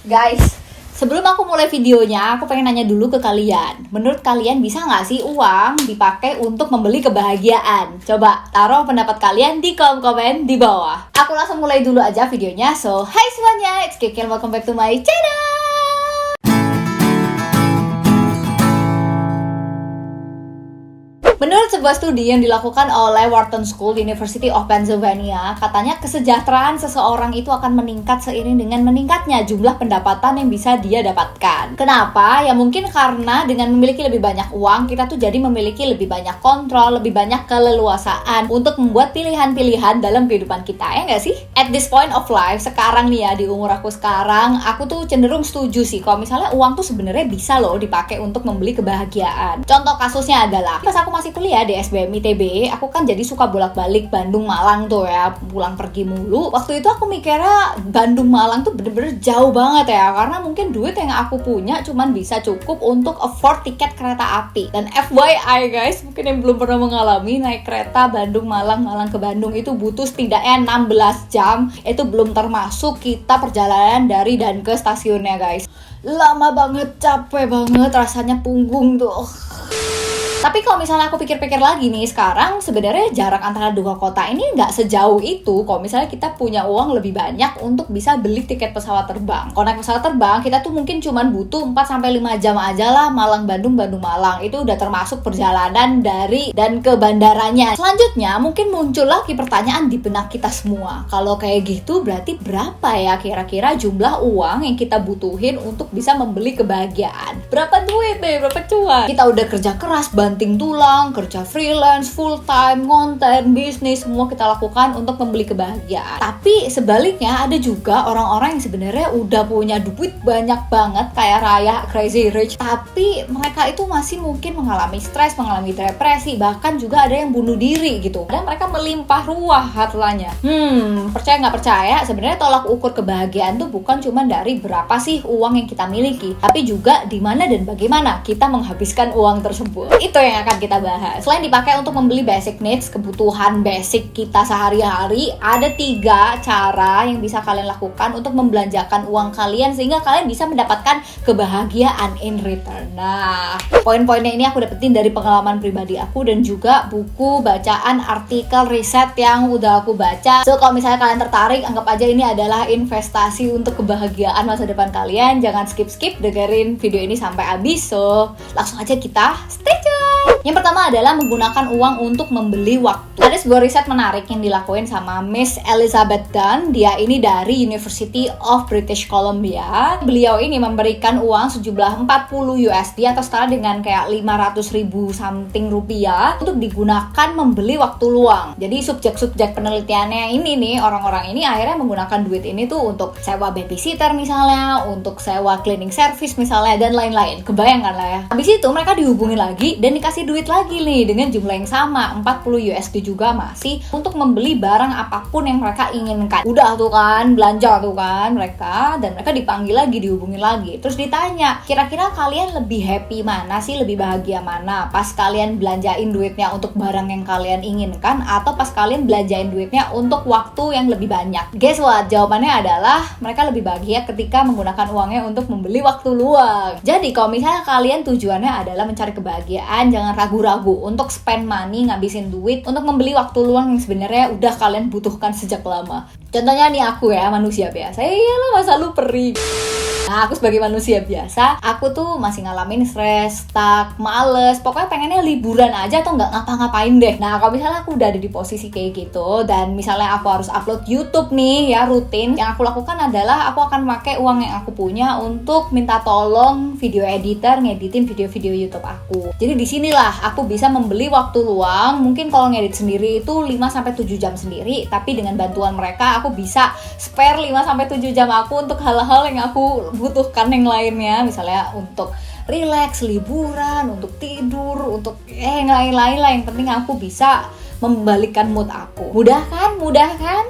Guys, sebelum aku mulai videonya, aku pengen nanya dulu ke kalian. Menurut kalian bisa nggak sih uang dipakai untuk membeli kebahagiaan? Coba taruh pendapat kalian di kolom komen di bawah. Aku langsung mulai dulu aja videonya. So, hai semuanya, it's Kiki and welcome back to my channel. Menurut sebuah studi yang dilakukan oleh Wharton School University of Pennsylvania, katanya kesejahteraan seseorang itu akan meningkat seiring dengan meningkatnya jumlah pendapatan yang bisa dia dapatkan. Kenapa? Ya mungkin karena dengan memiliki lebih banyak uang, kita tuh jadi memiliki lebih banyak kontrol, lebih banyak keleluasaan untuk membuat pilihan-pilihan dalam kehidupan kita, ya nggak sih? At this point of life, sekarang nih ya, di umur aku sekarang, aku tuh cenderung setuju sih kalau misalnya uang tuh sebenarnya bisa loh dipakai untuk membeli kebahagiaan. Contoh kasusnya adalah, pas aku masih kuliah di SBM ITB, aku kan jadi suka bolak-balik Bandung Malang tuh ya, pulang pergi mulu. Waktu itu aku mikirnya Bandung Malang tuh bener-bener jauh banget ya, karena mungkin duit yang aku punya cuman bisa cukup untuk afford tiket kereta api. Dan FYI guys, mungkin yang belum pernah mengalami naik kereta Bandung Malang, Malang ke Bandung itu butuh setidaknya 16 jam. Itu belum termasuk kita perjalanan dari dan ke stasiunnya guys. Lama banget, capek banget, rasanya punggung tuh. Tapi kalau misalnya aku pikir-pikir lagi nih, sekarang sebenarnya jarak antara dua kota ini nggak sejauh itu kalau misalnya kita punya uang lebih banyak untuk bisa beli tiket pesawat terbang. Kalau naik pesawat terbang, kita tuh mungkin cuman butuh 4-5 jam aja lah, Malang-Bandung, Bandung-Malang. Itu udah termasuk perjalanan dari dan ke bandaranya. Selanjutnya, mungkin muncul lagi pertanyaan di benak kita semua. Kalau kayak gitu, berarti berapa ya kira-kira jumlah uang yang kita butuhin untuk bisa membeli kebahagiaan? Berapa duit deh, berapa cuan? Kita udah kerja keras, banting tulang, kerja freelance, full time, konten, bisnis, semua kita lakukan untuk membeli kebahagiaan. Tapi sebaliknya ada juga orang-orang yang sebenarnya udah punya duit banyak banget, kayak Raya, crazy rich, tapi mereka itu masih mungkin mengalami stres, mengalami depresi, bahkan juga ada yang bunuh diri gitu. Dan mereka melimpah ruah hartanya. Percaya nggak percaya, sebenarnya tolak ukur kebahagiaan tuh bukan cuma dari berapa sih uang yang kita miliki, tapi juga di mana dan bagaimana kita menghabiskan uang tersebut. Itu yang akan kita bahas. Selain dipakai untuk membeli basic needs, kebutuhan basic kita sehari-hari, ada 3 cara yang bisa kalian lakukan untuk membelanjakan uang kalian sehingga kalian bisa mendapatkan kebahagiaan in return. Nah, poin-poinnya ini aku dapetin dari pengalaman pribadi aku dan juga buku bacaan artikel riset yang udah aku baca. So, kalau misalnya kalian tertarik, anggap aja ini adalah investasi untuk kebahagiaan masa depan kalian. Jangan skip-skip, dengerin video ini sampai habis. So, langsung aja kita stay tune. Yang pertama adalah menggunakan uang untuk membeli waktu. Ada sebuah riset menarik yang dilakuin sama Miss Elizabeth Dunn. Dia ini dari University of British Columbia. Beliau ini memberikan uang sejumlah 40 USD atau setara dengan kayak 500.000 something rupiah untuk digunakan membeli waktu luang. Jadi subjek-subjek penelitiannya ini nih, orang-orang ini akhirnya menggunakan duit ini tuh untuk sewa babysitter misalnya, untuk sewa cleaning service misalnya, dan lain-lain. Kebayangkan lah ya. Habis itu mereka dihubungin lagi dan dikasih duit lagi nih dengan jumlah yang sama, 40 USD juga masih, untuk membeli barang apapun yang mereka inginkan. Udah tuh kan, belanja tuh kan mereka, dan mereka dipanggil lagi, dihubungin lagi. Terus ditanya, kira-kira kalian lebih happy mana sih, lebih bahagia mana? Pas kalian belanjain duitnya untuk barang yang kalian inginkan, atau pas kalian belanjain duitnya untuk waktu yang lebih banyak? Guess what? Jawabannya adalah mereka lebih bahagia ketika menggunakan uangnya untuk membeli waktu luang. Jadi kalau misalnya kalian tujuannya adalah mencari kebahagiaan, jangan ragu-ragu untuk spend money, ngabisin duit untuk membeli waktu luang yang sebenarnya udah kalian butuhkan sejak lama. Contohnya nih aku ya, manusia biasa. Iyalah, masa lu perih. Nah, aku sebagai manusia biasa, aku tuh masih ngalamin stres, stuck, males, pokoknya pengennya liburan aja atau nggak ngapa-ngapain deh. Nah, kalau misalnya aku udah ada di posisi kayak gitu, dan misalnya aku harus upload YouTube nih ya, rutin, yang aku lakukan adalah aku akan pakai uang yang aku punya untuk minta tolong video editor ngeditin video-video YouTube aku. Jadi disinilah aku bisa membeli waktu luang. Mungkin kalau ngedit sendiri itu 5-7 jam sendiri, tapi dengan bantuan mereka aku bisa spare 5-7 jam aku untuk hal-hal yang aku butuhkan yang lainnya, misalnya untuk relax, liburan, untuk tidur, untuk yang lain-lain lah. Yang penting aku bisa membalikkan mood aku. Mudah kan?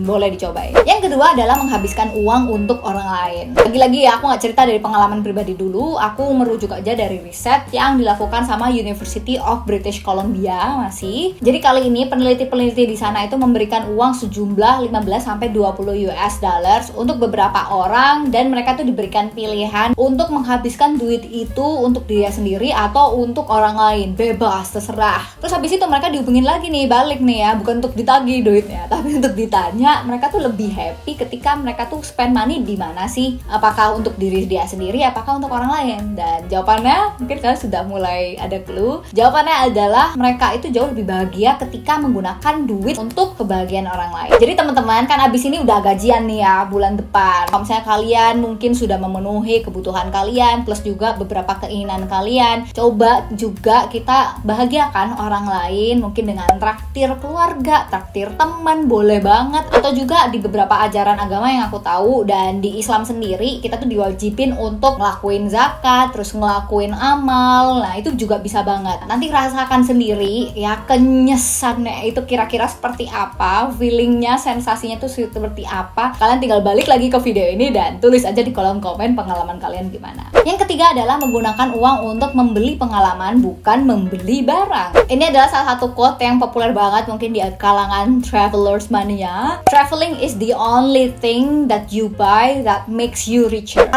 Boleh dicobain. Yang kedua adalah menghabiskan uang untuk orang lain. Lagi-lagi ya, aku nggak cerita dari pengalaman pribadi dulu, aku merujuk aja dari riset yang dilakukan sama University of British Columbia masih. Jadi kali ini peneliti-peneliti di sana itu memberikan uang sejumlah 15-20 US dollars untuk beberapa orang, dan mereka tuh diberikan pilihan untuk menghabiskan duit itu untuk diri sendiri atau untuk orang lain. Bebas, terserah. Terus habis itu mereka dihubungin lagi nih, balik nih ya, bukan untuk ditagih duitnya, tapi untuk ditanya mereka tuh lebih happy ketika mereka tuh spend money di mana sih? Apakah untuk diri dia sendiri, apakah untuk orang lain? Dan jawabannya mungkin kalian sudah mulai ada clue. Jawabannya adalah mereka itu jauh lebih bahagia ketika menggunakan duit untuk kebahagiaan orang lain. Jadi teman-teman, kan abis ini udah gajian nih ya bulan depan. Kalau misalnya kalian mungkin sudah memenuhi kebutuhan kalian plus juga beberapa keinginan kalian, coba juga kita bahagiakan orang lain, mungkin dengan traktir keluarga, traktir teman, boleh banget. Atau juga di beberapa ajaran agama yang aku tahu, dan di Islam sendiri kita tuh diwajibin untuk ngelakuin zakat, terus ngelakuin amal. Nah itu juga bisa banget. Nanti rasakan sendiri ya kenyesannya itu kira-kira seperti apa, feelingnya, sensasinya tuh seperti apa. Kalian tinggal balik lagi ke video ini dan tulis aja di kolom komen pengalaman kalian gimana. Yang ketiga adalah menggunakan uang untuk membeli pengalaman, bukan membeli barang. Ini adalah salah satu quote yang populer banget mungkin di kalangan travelers mania. Traveling is the only thing that you buy that makes you richer.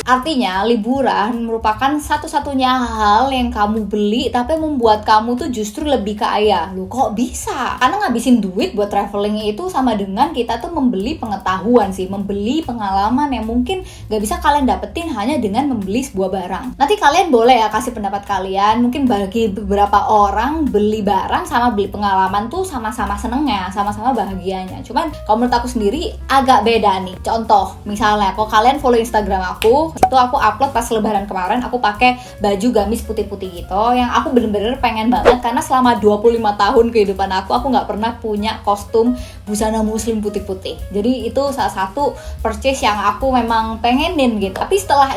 Artinya, liburan merupakan satu-satunya hal yang kamu beli tapi membuat kamu tuh justru lebih kaya. Loh, kok bisa? Karena ngabisin duit buat traveling itu sama dengan kita tuh membeli pengetahuan sih, membeli pengalaman yang mungkin gak bisa kalian dapetin hanya dengan membeli sebuah barang. Nanti kalian boleh ya kasih pendapat kalian. Mungkin bagi beberapa orang beli barang sama beli pengalaman tuh sama-sama senengnya, sama-sama bahagianya. Cuman kalau menurut aku sendiri agak beda nih. Contoh, misalnya kalau kalian follow Instagram aku, itu aku upload pas lebaran kemarin, aku pakai baju gamis putih-putih gitu yang aku bener-bener pengen banget, karena selama 25 tahun kehidupan aku nggak pernah punya kostum busana muslim putih-putih. Jadi itu salah satu purchase yang aku memang pengenin gitu. Tapi setelah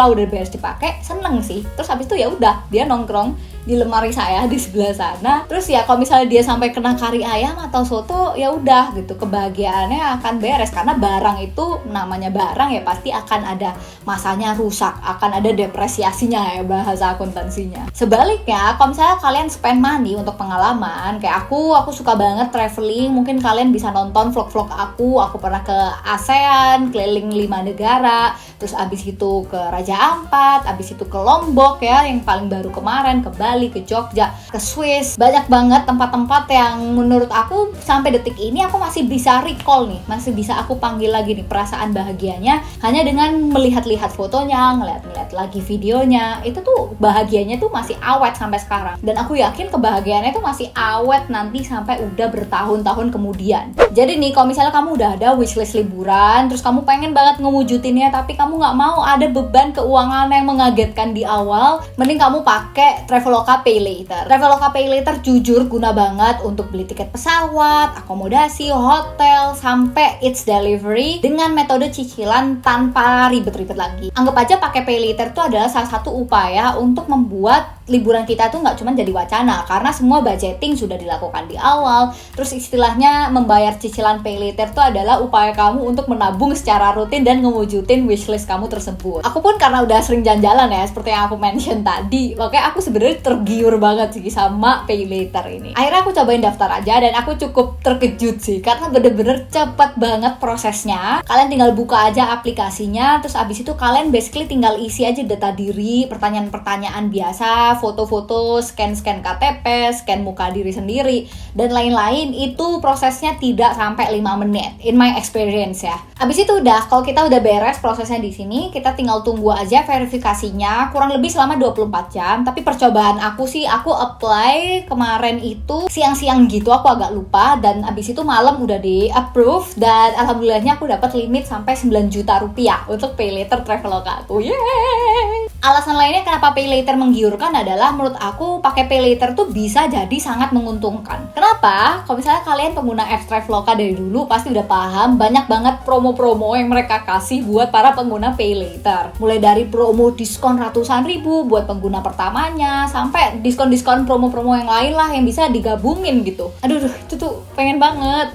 udah beres dipakai, seneng sih. Terus habis itu ya udah, dia nongkrong di lemari saya di sebelah sana. Terus ya kalau misalnya dia sampai kena kari ayam atau soto, ya udah gitu, kebahagiaannya akan beres. Karena barang itu namanya barang ya pasti akan ada masanya rusak, akan ada depresiasinya ya bahasa akuntansinya. Sebaliknya kalau misalnya kalian spend money untuk pengalaman, kayak aku suka banget traveling. Mungkin kalian bisa nonton vlog-vlog aku pernah ke ASEAN, keliling 5 negara, terus abis itu ke Raja Ampat, abis itu ke Lombok ya yang paling baru kemarin, ke Bali, ke Jogja, ke Swiss. Banyak banget tempat-tempat yang menurut aku sampai detik ini aku masih bisa recall nih, masih bisa aku panggil lagi nih perasaan bahagianya hanya dengan melihat-lihat fotonya, ngeliat lagi videonya. Itu tuh bahagianya tuh masih awet sampai sekarang, dan aku yakin kebahagiaannya tuh masih awet nanti sampai udah bertahun-tahun kemudian. Jadi nih kalau misalnya kamu udah ada wishlist liburan, terus kamu pengen banget ngewujudinnya tapi kamu nggak mau ada beban keuangan yang mengagetkan di awal, mending kamu pakai Traveloka Pay Later. Traveloka Pay Later jujur guna banget untuk beli tiket pesawat, akomodasi, hotel, sampai Eats Delivery dengan metode cicilan tanpa ribet-ribet lagi. Anggap aja pakai Pay Later itu adalah salah satu upaya untuk membuat liburan kita tuh nggak cuma jadi wacana, karena semua budgeting sudah dilakukan di awal. Terus istilahnya membayar cicilan Pay Later itu adalah upaya kamu untuk menabung secara rutin dan ngewujudin wishlist kamu tersebut. Aku pun karena udah sering jalan-jalan ya, seperti yang aku mention tadi, makanya aku sebenarnya tergiur banget sih sama Pay Later ini. Akhirnya aku cobain daftar aja dan aku cukup terkejut sih, karena bener-bener cepet banget prosesnya. Kalian tinggal buka aja aplikasinya, terus abis itu kalian basically tinggal isi aja data diri, pertanyaan-pertanyaan biasa, foto-foto, scan KTP, scan muka diri sendiri, dan lain-lain. Itu prosesnya tidak sampai 5 menit, in my experience ya. Abis itu udah, kalau kita udah beres prosesnya di sini, kita tinggal tunggu aja verifikasinya, kurang lebih selama 24 jam. Tapi percobaan aku sih, aku apply kemarin itu siang-siang gitu, aku agak lupa, dan abis itu malam udah di approve, dan alhamdulillahnya aku dapat limit sampai 9 juta rupiah untuk Pay Later Traveloka aku. Yeay! Alasan lainnya kenapa pay later menggiurkan adalah menurut aku pakai pay later tuh bisa jadi sangat menguntungkan. Kenapa? Kalau misalnya kalian pengguna X Traveloka dari dulu pasti udah paham banyak banget promo-promo yang mereka kasih buat para pengguna pay later. Mulai dari promo diskon ratusan ribu buat pengguna pertamanya sampai diskon-diskon promo-promo yang lain lah yang bisa digabungin gitu. Aduh, itu tuh pengen banget.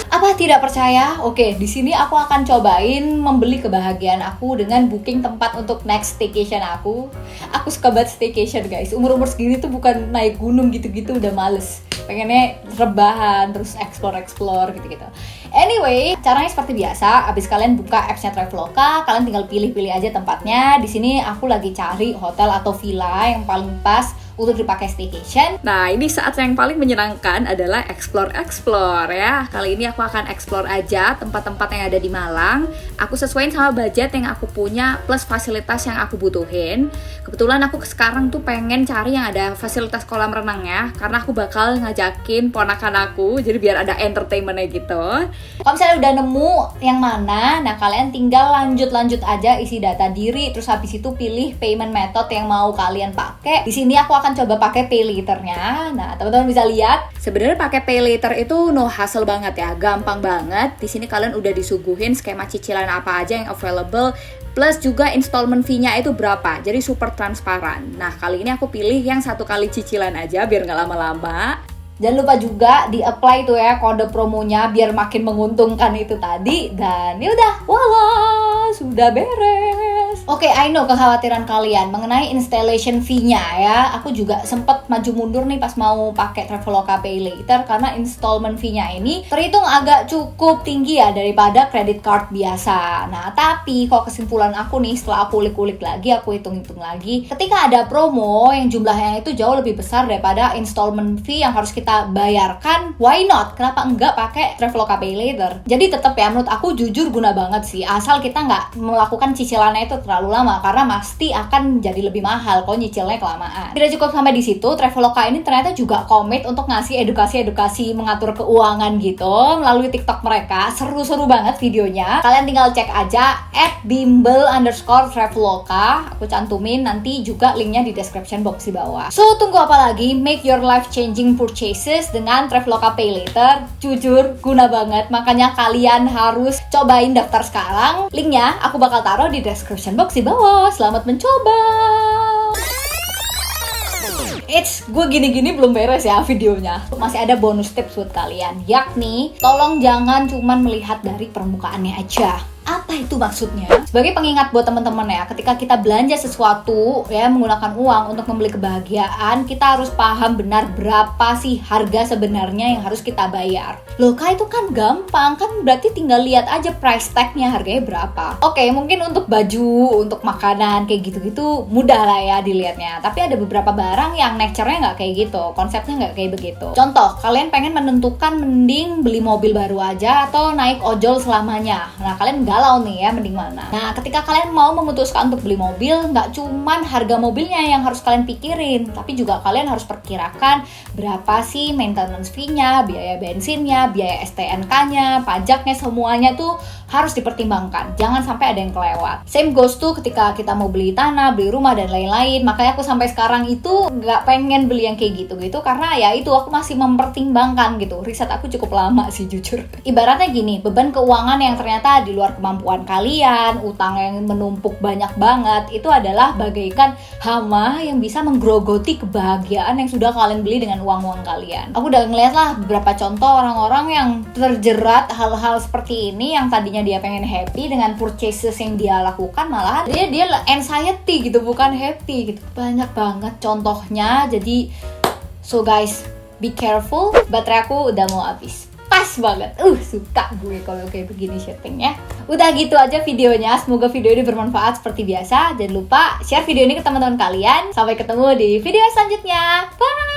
Apa tidak percaya? Oke, di sini aku akan cobain membeli kebahagiaan aku dengan booking tempat untuk next staycation aku. Aku suka banget staycation guys. Umur-umur segini tuh bukan naik gunung gitu-gitu udah males. Pengennya rebahan, terus explore gitu-gitu. Anyway, caranya seperti biasa. Abis kalian buka apps-nya Traveloka, kalian tinggal pilih-pilih aja tempatnya. Di sini aku lagi cari hotel atau villa yang paling pas untuk dipakai staycation. Nah, ini saat yang paling menyenangkan adalah explore ya. Kali ini aku akan explore aja tempat-tempat yang ada di Malang. Aku sesuaiin sama budget yang aku punya plus fasilitas yang aku butuhin. Kebetulan aku sekarang tuh pengen cari yang ada fasilitas kolam renang ya, karena aku bakal ngajakin ponakan aku, jadi biar ada entertainment-nya gitu. Kalau misalnya udah nemu yang mana, nah kalian tinggal lanjut aja isi data diri, terus habis itu pilih payment method yang mau kalian pakai. Di sini aku akan coba pakai pay later-nya. Nah, teman-teman bisa lihat, sebenarnya pakai pay later itu no hassle banget ya, gampang banget. Di sini kalian udah disuguhin skema cicilan apa aja yang available, plus juga installment fee-nya itu berapa. Jadi super transparan. Nah, kali ini aku pilih yang 1 kali cicilan aja biar nggak lama-lama. Jangan lupa juga di-apply tuh ya kode promonya biar makin menguntungkan itu tadi. Dan yaudah, voila, sudah beres. Oke, I know kekhawatiran kalian mengenai installation fee-nya ya. Aku juga sempat maju mundur nih pas mau pakai Traveloka Pay Later karena installment fee-nya ini terhitung agak cukup tinggi ya daripada credit card biasa. Nah, tapi kok kesimpulan aku nih setelah aku ulik-ulik lagi, aku hitung-hitung lagi, ketika ada promo yang jumlahnya itu jauh lebih besar daripada installment fee yang harus kita bayarkan, why not? Kenapa enggak pakai Traveloka Pay Later? Jadi tetap ya, menurut aku jujur guna banget sih, asal kita nggak melakukan cicilannya itu terlalu lama, karena pasti akan jadi lebih mahal kalau nyicilnya kelamaan. Tidak cukup sampai di situ, Traveloka ini ternyata juga komit untuk ngasih edukasi mengatur keuangan gitu melalui TikTok mereka. Seru-seru banget videonya. Kalian tinggal cek aja @bimbel_traveloka. Aku cantumin nanti juga linknya di description box di bawah. So, tunggu apa lagi? Make your life changing purchases dengan Traveloka Pay Later. Jujur, guna banget. Makanya kalian harus cobain daftar sekarang. Linknya aku bakal taruh di description box di bawah. Selamat mencoba. Gue gini-gini belum beres ya videonya. Masih ada bonus tips buat kalian, yakni tolong jangan cuman melihat dari permukaannya aja. Apa itu maksudnya? Sebagai pengingat buat teman-teman ya, ketika kita belanja sesuatu ya menggunakan uang untuk membeli kebahagiaan, kita harus paham benar berapa sih harga sebenarnya yang harus kita bayar. Loh, Kak, itu kan gampang, kan berarti tinggal lihat aja price tag-nya harganya berapa. Oke, mungkin untuk baju, untuk makanan kayak gitu-gitu mudah lah ya dilihatnya. Tapi ada beberapa barang yang nature-nya nggak kayak gitu, konsepnya nggak kayak begitu. Contoh, kalian pengen menentukan mending beli mobil baru aja atau naik ojol selamanya. Nah, kalian galau nih ya, mending mana? Nah, ketika kalian mau memutuskan untuk beli mobil, nggak cuman harga mobilnya yang harus kalian pikirin, tapi juga kalian harus perkirakan berapa sih maintenance fee-nya, biaya bensinnya, biaya STNK-nya, pajaknya, semuanya tuh harus dipertimbangkan. Jangan sampai ada yang kelewat. Same goes to ketika kita mau beli tanah, beli rumah, dan lain-lain. Makanya aku sampai sekarang itu nggak pengen beli yang kayak gitu-gitu, karena ya itu aku masih mempertimbangkan gitu. Riset aku cukup lama sih jujur. Ibaratnya gini, beban keuangan yang ternyata di luar kemampuan kalian, utang yang menumpuk banyak banget, itu adalah bagaikan hama yang bisa menggerogoti kebahagiaan yang sudah kalian beli dengan uang-uang kalian. Aku udah ngeliat lah beberapa contoh orang-orang yang terjerat hal-hal seperti ini, yang tadinya dia pengen happy dengan purchases yang dia lakukan, malah dia anxiety gitu, bukan happy gitu. Banyak banget contohnya. Jadi so guys, be careful. Baterai aku udah mau habis. Pas banget, suka gue kalau kayak begini shoppingnya. Udah gitu aja videonya, semoga video ini bermanfaat seperti biasa. Jangan lupa share video ini ke teman-teman kalian. Sampai ketemu di video selanjutnya, bye.